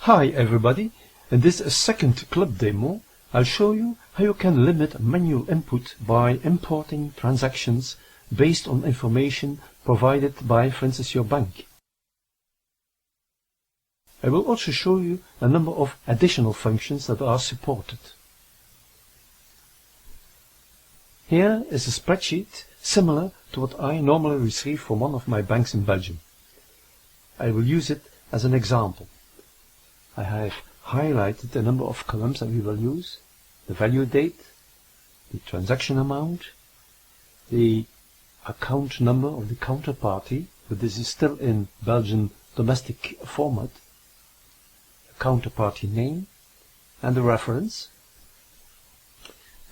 Hi everybody, in this second club demo I'll show you how you can limit manual input by importing transactions based on information provided by, for instance, your bank. I will also show you a number of additional functions that are supported. Here is a spreadsheet similar to what I normally receive from one of my banks in Belgium. I will use it as an example. I have highlighted a number of columns that we will use: the value date, the transaction amount, the account number of the counterparty, but this is still in Belgian domestic format, the counterparty name, and the reference.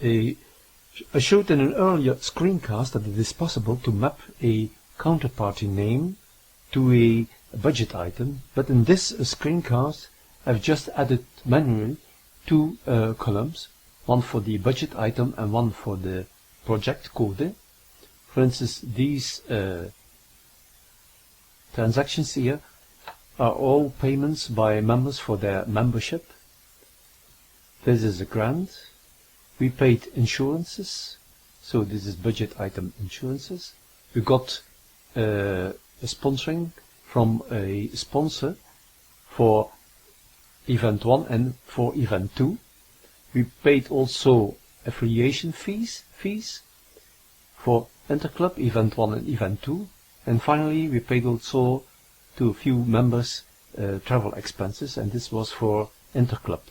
I showed in an earlier screencast that it is possible to map a counterparty name to a budget item, but in this screencast I've just added manually two columns, one for the budget item and one for the project code. For instance, these transactions here are all payments by members for their membership. This is a grant. We paid insurances, so this is budget item insurances. We got a sponsoring from a sponsor for event 1 and for event 2. We paid also affiliation fees for Interclub event 1 and event 2, and finally we paid also to a few members travel expenses, and this was for Interclub.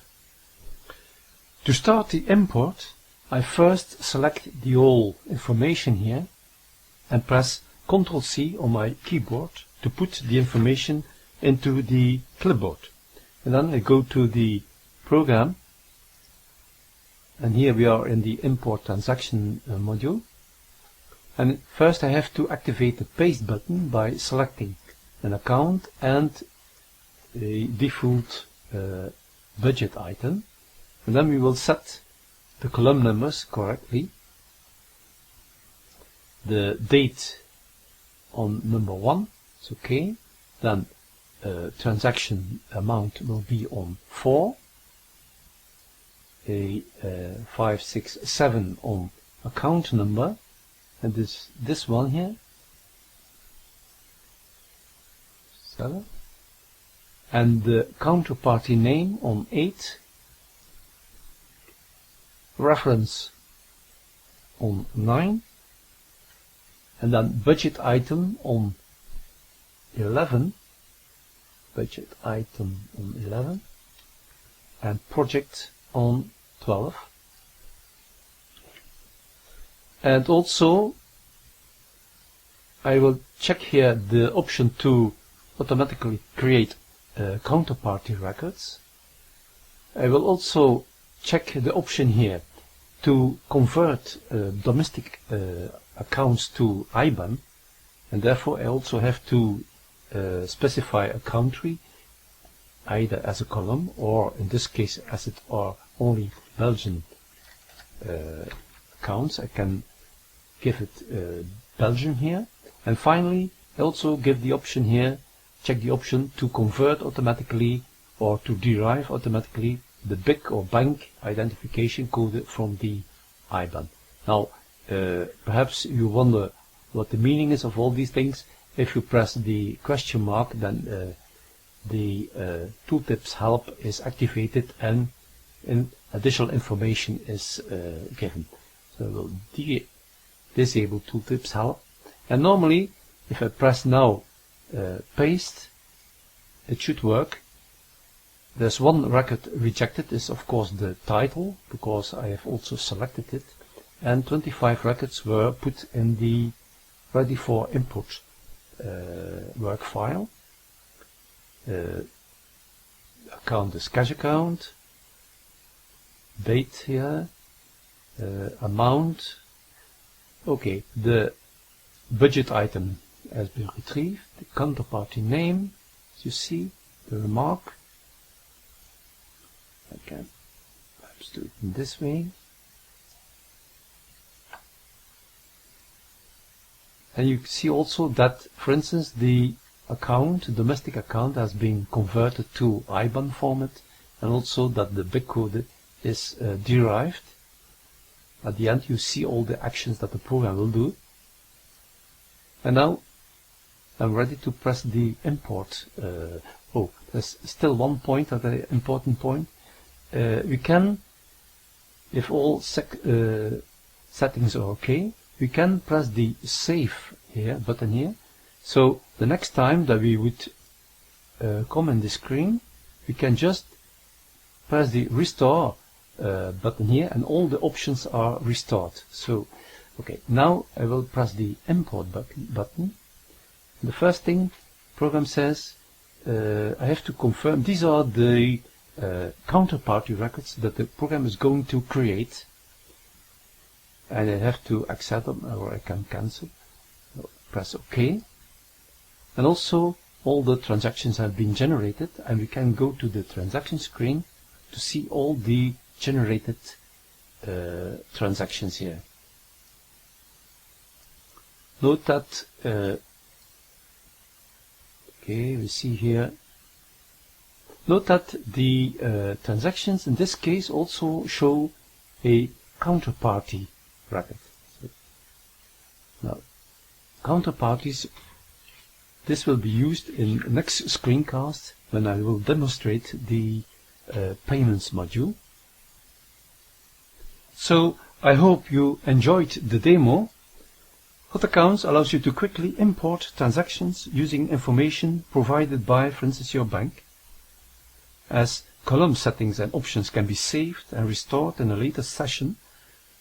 To start the import, I first select the whole information here and press Ctrl+C on my keyboard to put the information into the clipboard. And then I go to the program, and here we are in the import transaction module. And first I have to activate the paste button by selecting an account and a default budget item. And then we will set the column numbers correctly. The date on number 1 is okay. Then transaction amount will be on 4, 5, 6, 7 on account number, and this one here, 7, and the counterparty name on 8, reference on 9, and then budget item on 11, budget item on 11, and project on 12. And also I will check here the option to automatically create counterparty records. I will also check the option here to convert domestic accounts to IBAN, and therefore I also have to specify a country, either as a column or in this case, as it are only Belgian accounts, I can give it Belgium here. And finally I also give the option here, check the option to convert automatically or to derive automatically the BIC or bank identification code from the IBAN. Now perhaps you wonder what the meaning is of all these things. If you press the question mark, then the tooltips help is activated and additional information is given. So I will disable tooltips help, and normally if I press now paste, it should work. There's one record rejected, is of course the title, because I have also selected it, and 25 records were put in the ready for input work file. Account is cash account, date here, amount. Okay, the budget item has been retrieved, the counterparty name, as you see, the remark. I can perhaps do it in this way. And you see also that, for instance, the account, domestic account, has been converted to IBAN format, and also that the BIC code is derived. At the end you see all the actions that the program will do. And now I'm ready to press the import. Oh, there's still one point, a very important point. We can, if all settings are okay, we can press the save here button here. So the next time that we would come in the screen, we can just press the restore button here, and all the options are restored. So okay, now I will press the import button. The first thing program says, I have to confirm these are the counterparty records that the program is going to create, and I have to accept them, or I can cancel. Press OK, and also all the transactions have been generated, and we can go to the transaction screen to see all the generated transactions here. Note that okay, we see here. Note that the transactions in this case also show a counterparty record. So now, counterparties, this will be used in next screencast when I will demonstrate the payments module. So I hope you enjoyed the demo. Hot Accounts allows you to quickly import transactions using information provided by, for instance, your bank. As column settings and options can be saved and restored in a later session,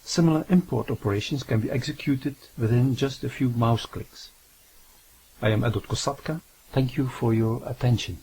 similar import operations can be executed within just a few mouse clicks. I am Edward Kosatka. Thank you for your attention.